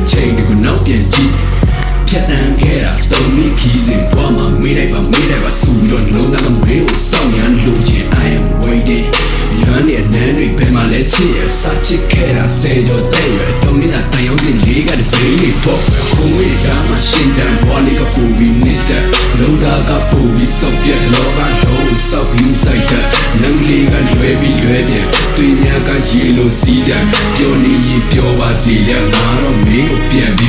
ချိန်တွေကိုနောက်ပြန်ကြည့်ဖြတ်တန်းခဲ့တာတုံမိခီးစဉ်ဘွားမှာမေးလိုက်ပါစူလို့လုံးသားကမေးကိုစောင့်ရန်လို့ချင်း I am waiting လွမ်းတဲ့နန်းတွေဘယ်မှာလဲချစ်ရစချစ်ခဲ့တာဆယ်ကျော်တဲ့ရွယ်တုံနေတာတန်ရုံးစဉ်လေးကတစိမ့်လေးပေါ့ခုံးဝေးကြားမှာရှင်တန်ဘွားလေးကပူပြီးနေတဲ့လုံးသားကပူပြီးစောက်ပြက်လောကလုံးစောက်ပြီးစိုက်တဲ့နန်းလေးကလွယ်ပြီးလွယ်ပြန်တွေ့များကရေလိုစီးတယ်ပြောနေရင်ပြောပါစီလဲငါတော့မင်းကိုပြန်ပြီး